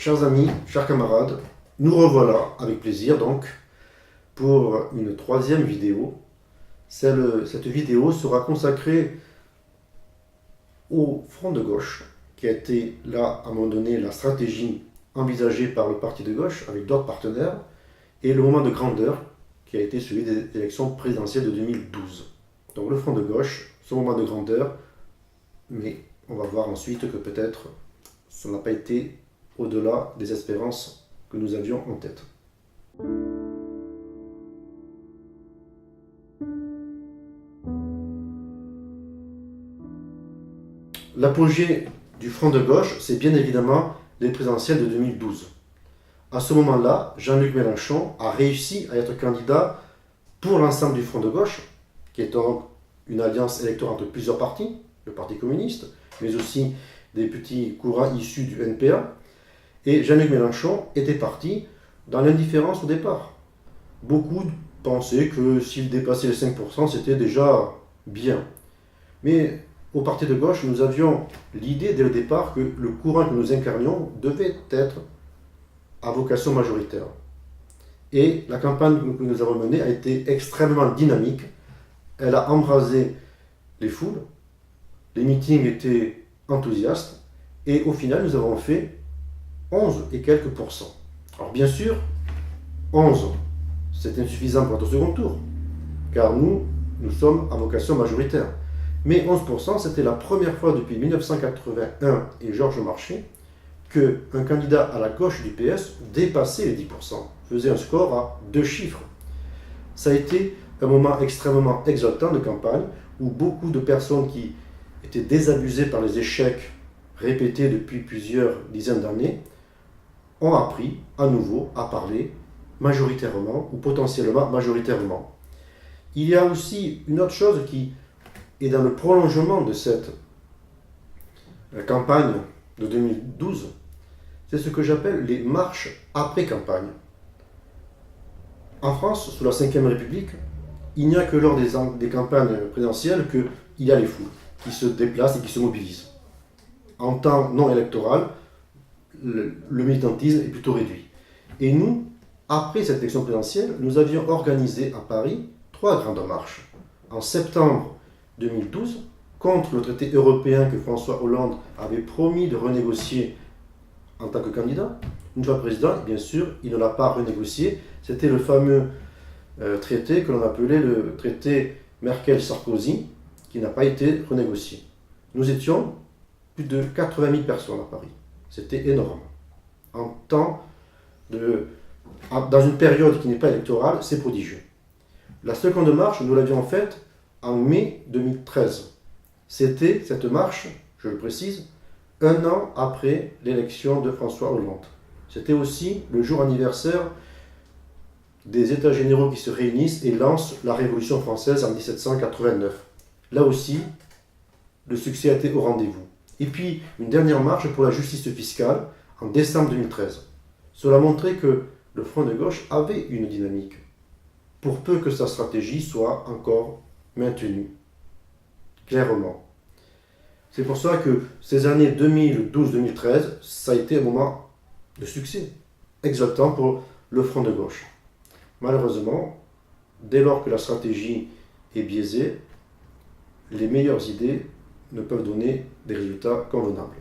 Chers amis, chers camarades, nous revoilà avec plaisir donc pour une troisième vidéo. Cette vidéo sera consacrée au front de gauche, qui a été là à un moment donné la stratégie envisagée par le parti de gauche avec d'autres partenaires, et le moment de grandeur qui a été celui des élections présidentielles de 2012. Donc le front de gauche, ce moment de grandeur, mais on va voir ensuite que peut-être ça n'a pas été au-delà des espérances que nous avions en tête. L'apogée du front de gauche, c'est bien évidemment les présidentielles de 2012. À ce moment-là, Jean-Luc Mélenchon a réussi à être candidat pour l'ensemble du front de gauche, qui est donc une alliance électorale entre plusieurs partis, le Parti communiste, mais aussi des petits courants issus du NPA. Et Jean-Luc Mélenchon était parti dans l'indifférence au départ. Beaucoup pensaient que s'il dépassait les 5%, c'était déjà bien. Mais au parti de gauche, nous avions l'idée dès le départ que le courant que nous incarnions devait être à vocation majoritaire. Et la campagne que nous avons menée a été extrêmement dynamique. Elle a embrasé les foules, les meetings étaient enthousiastes, et au final, nous avons fait 11 et quelques pourcents. Alors bien sûr, 11, c'est insuffisant pour notre second tour, car nous sommes à vocation majoritaire. Mais 11%, c'était la première fois depuis 1981 et Georges Marchais qu'un candidat à la gauche du PS dépassait les 10%, faisait un score à 2 chiffres. Ça a été un moment extrêmement exaltant de campagne où beaucoup de personnes qui étaient désabusées par les échecs répétés depuis plusieurs dizaines d'années ont appris à nouveau à parler majoritairement ou potentiellement majoritairement. Il y a aussi une autre chose qui est dans le prolongement de cette campagne de 2012, c'est ce que j'appelle les marches après-campagne. En France, sous la Ve République, il n'y a que lors des campagnes présidentielles qu'il y a les foules qui se déplacent et qui se mobilisent. En temps non électoral, le militantisme est plutôt réduit. Et nous, après cette élection présidentielle, nous avions organisé à Paris 3 grandes marches. En septembre 2012, contre le traité européen que François Hollande avait promis de renégocier en tant que candidat. Une fois président, bien sûr, il ne l'a pas renégocié. C'était le fameux traité que l'on appelait le traité Merkel-Sarkozy, qui n'a pas été renégocié. Nous étions plus de 80 000 personnes à Paris. C'était énorme. Dans une période qui n'est pas électorale, c'est prodigieux. La seconde marche, nous l'avions faite en mai 2013. C'était cette marche, je le précise, 1 an après l'élection de François Hollande. C'était aussi le jour anniversaire des États généraux qui se réunissent et lancent la Révolution française en 1789. Là aussi, le succès a été au rendez-vous. Et puis, une dernière marche pour la justice fiscale en décembre 2013. Cela montrait que le front de gauche avait une dynamique, pour peu que sa stratégie soit encore maintenue, clairement. C'est pour ça que ces années 2012-2013, ça a été un moment de succès, exaltant pour le front de gauche. Malheureusement, dès lors que la stratégie est biaisée, les meilleures idées ne peuvent donner des résultats convenables.